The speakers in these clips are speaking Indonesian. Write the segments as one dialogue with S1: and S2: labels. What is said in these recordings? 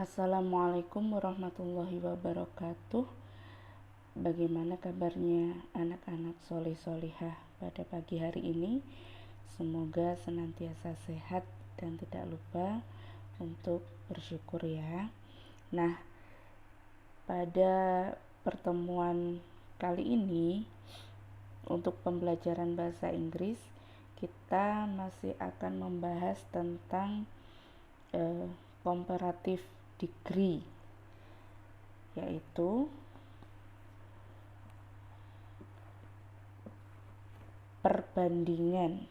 S1: Assalamualaikum warahmatullahi wabarakatuh. Bagaimana kabarnya anak-anak soleh solihah pada pagi hari ini? Semoga senantiasa sehat dan tidak lupa untuk bersyukur ya. Nah, pada pertemuan kali ini untuk pembelajaran bahasa Inggris kita masih akan membahas tentang comparative degree, yaitu perbandingan.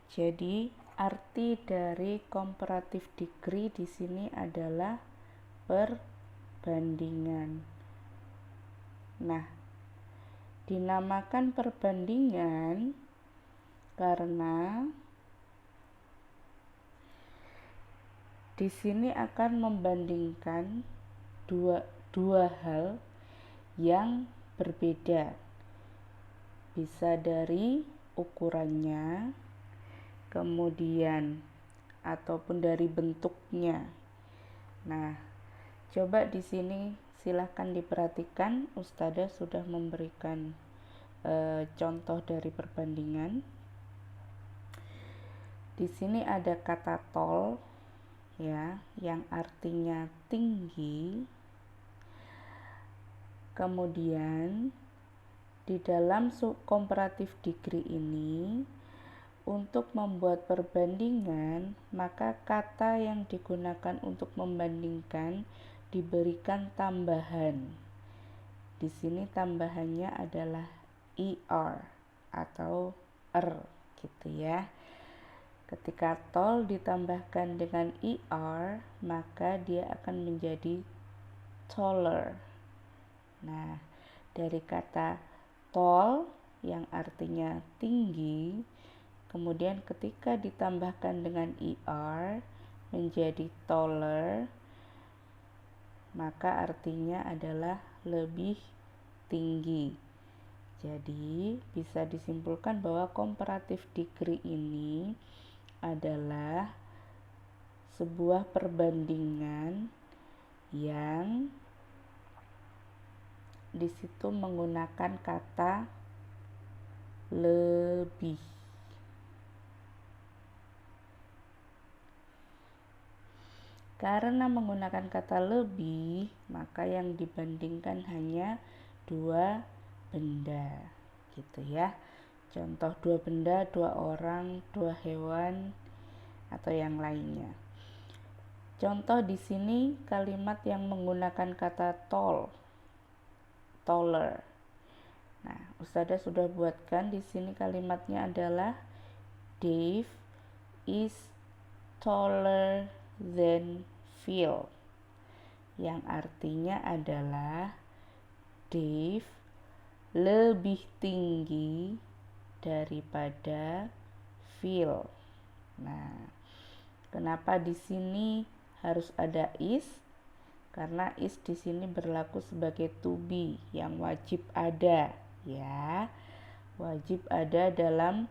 S1: Jadi arti dari comparative degree di sini adalah perbandingan. Nah, dinamakan perbandingan karena di sini akan membandingkan dua hal yang berbeda. Bisa dari ukurannya, kemudian ataupun dari bentuknya. Nah, coba di sini silahkan diperhatikan, Ustadzah sudah memberikan contoh dari perbandingan. Di sini ada kata tall ya, yang artinya tinggi. Kemudian di dalam comparative degree ini, untuk membuat perbandingan, maka kata yang digunakan untuk membandingkan diberikan tambahan. Di sini tambahannya adalah er atau gitu ya. Ketika tall ditambahkan dengan er, maka dia akan menjadi taller. Nah, dari kata tall yang artinya tinggi, kemudian ketika ditambahkan dengan er menjadi taller, maka artinya adalah lebih tinggi. Jadi bisa disimpulkan bahwa comparative degree ini adalah sebuah perbandingan yang di situ menggunakan kata lebih. Karena menggunakan kata lebih, maka yang dibandingkan hanya dua benda, gitu ya. Contoh dua benda, dua orang, dua hewan, atau yang lainnya. Contoh di sini kalimat yang menggunakan kata tall, taller. Nah, Ustadzah sudah buatkan di sini kalimatnya adalah Dave is taller than Phil, yang artinya adalah Dave lebih tinggi daripada Phil. Nah, kenapa di sini harus ada is? Karena is di sini berlaku sebagai to be yang wajib ada, ya. Wajib ada dalam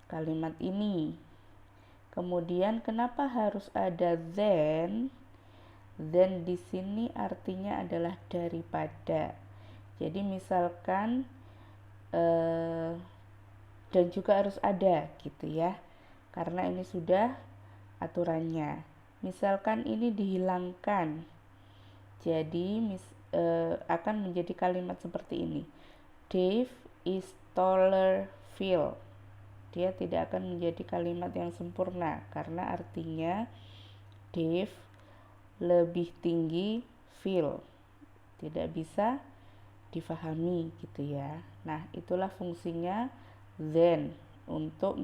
S1: kalimat ini. Kemudian kenapa harus ada then? Then di sini artinya adalah daripada. Jadi misalkan dan juga harus ada gitu ya, karena ini sudah aturannya. Misalkan ini dihilangkan, jadi akan menjadi kalimat seperti ini, Dave is taller Phil. Dia tidak akan menjadi kalimat yang sempurna karena artinya Dave lebih tinggi Phil, tidak bisa difahami gitu ya. Nah, itulah fungsinya then untuk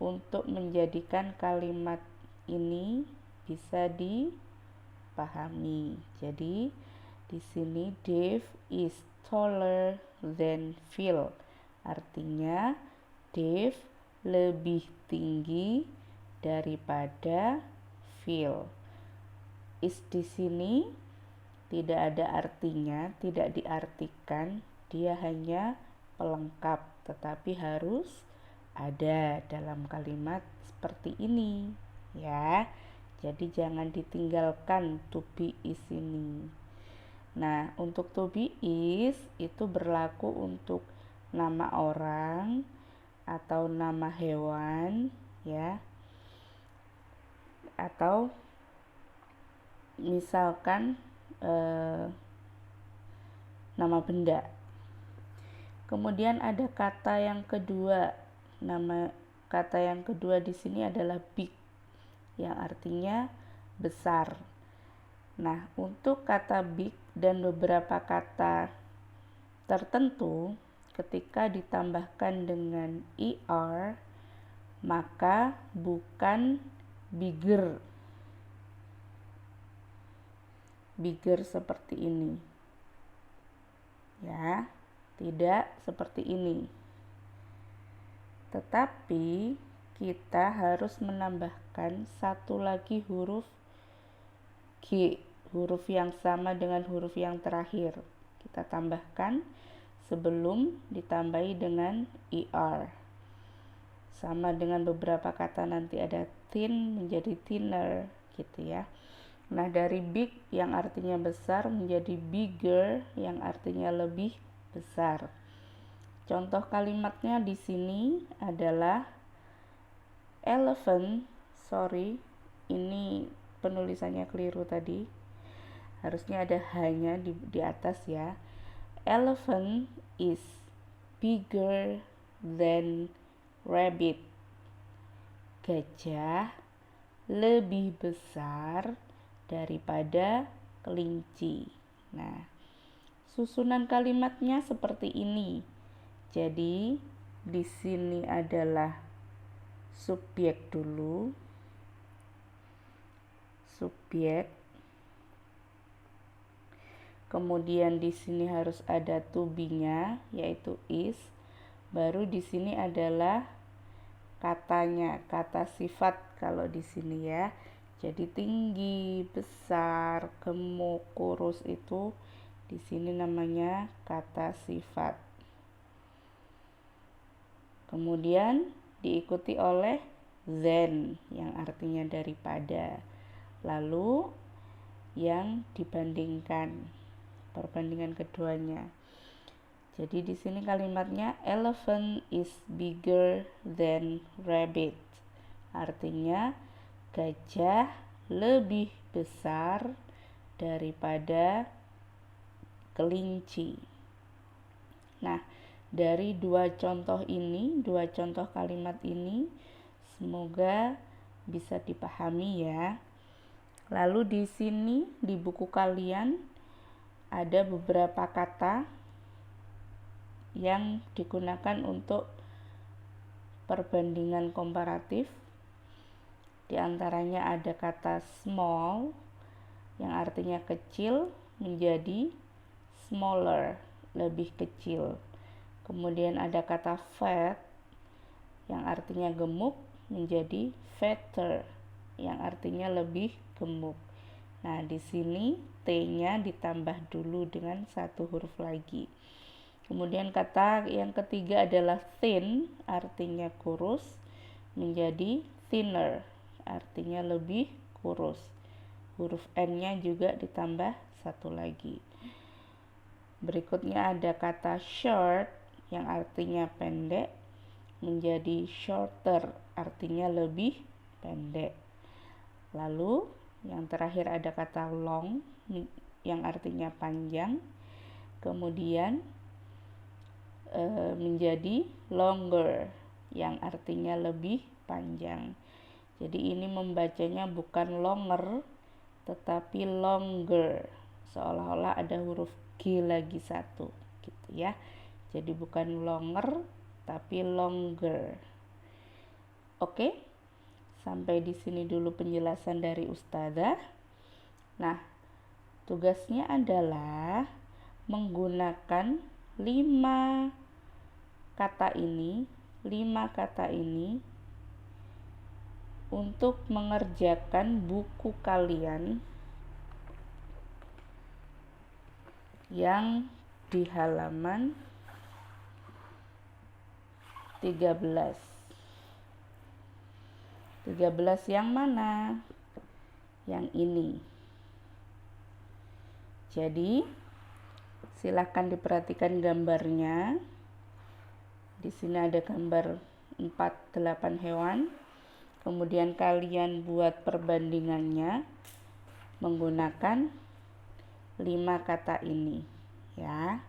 S1: untuk menjadikan kalimat ini bisa dipahami. Jadi di sini Dave is taller than Phil, artinya Dave lebih tinggi daripada Phil. Is di sini tidak ada artinya, tidak diartikan, dia hanya pelengkap, tetapi harus ada dalam kalimat seperti ini. ya. Jadi jangan ditinggalkan to be is ini. Nah, untuk to be is itu berlaku untuk nama orang atau nama hewan, ya. Atau misalkan nama benda. Kemudian ada kata yang kedua. Nama kata yang kedua di sini adalah big, yang artinya besar. Nah, untuk kata big dan beberapa kata tertentu, ketika ditambahkan dengan er, maka bukan bigger. Bigger seperti ini. Ya, tidak seperti ini. Tetapi kita harus menambahkan satu lagi huruf G, huruf yang sama dengan huruf yang terakhir. Kita tambahkan sebelum ditambahi dengan er. Sama dengan beberapa kata nanti ada thin menjadi thinner gitu ya. Nah, dari big yang artinya besar menjadi bigger yang artinya lebih besar. Contoh kalimatnya di sini adalah elephant. Ini penulisannya keliru tadi. Harusnya ada hanya di atas ya. Elephant is bigger than rabbit. Gajah lebih besar daripada kelinci. Nah, susunan kalimatnya seperti ini. Jadi, di sini adalah subjek dulu. Subjek. Kemudian di sini harus ada to be-nya, yaitu is. Baru di sini adalah katanya, kata sifat kalau di sini ya. Jadi tinggi, besar, gemuk, kurus itu di sini namanya kata sifat. Kemudian diikuti oleh than yang artinya daripada. Lalu yang dibandingkan, perbandingan keduanya. Jadi di sini kalimatnya elephant is bigger than rabbit. Artinya gajah lebih besar daripada kelinci. Nah, dari dua contoh kalimat ini, semoga bisa dipahami ya. Lalu di sini di buku kalian ada beberapa kata yang digunakan untuk perbandingan komparatif. Di antaranya ada kata small yang artinya kecil menjadi smaller, lebih kecil. Kemudian ada kata fat yang artinya gemuk menjadi fatter yang artinya lebih gemuk. Nah, di sini T-nya ditambah dulu dengan satu huruf lagi. Kemudian kata yang ketiga adalah thin, artinya kurus, menjadi thinner, artinya lebih kurus. Huruf N-nya juga ditambah satu lagi. Berikutnya ada kata short yang artinya pendek, menjadi shorter, artinya lebih pendek. Lalu yang terakhir ada kata long yang artinya panjang, kemudian menjadi longer yang artinya lebih panjang. Jadi ini membacanya bukan longer tetapi longer, seolah-olah ada huruf G lagi satu gitu ya. Jadi bukan longer tapi longer. Oke, sampai di sini dulu penjelasan dari Ustazah. Nah, tugasnya adalah menggunakan 5 kata ini untuk mengerjakan buku kalian yang di halaman 13. 13 yang mana? Yang ini. Jadi, silakan diperhatikan gambarnya. Di sini ada gambar 48 hewan. Kemudian kalian buat perbandingannya menggunakan 5 kata ini, ya.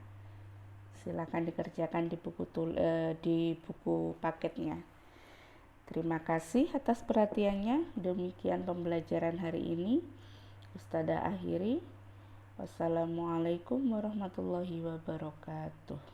S1: Silakan dikerjakan di buku paketnya. Terima kasih atas perhatiannya. Demikian pembelajaran hari ini. Ustadzah akhiri. Wassalamualaikum warahmatullahi wabarakatuh.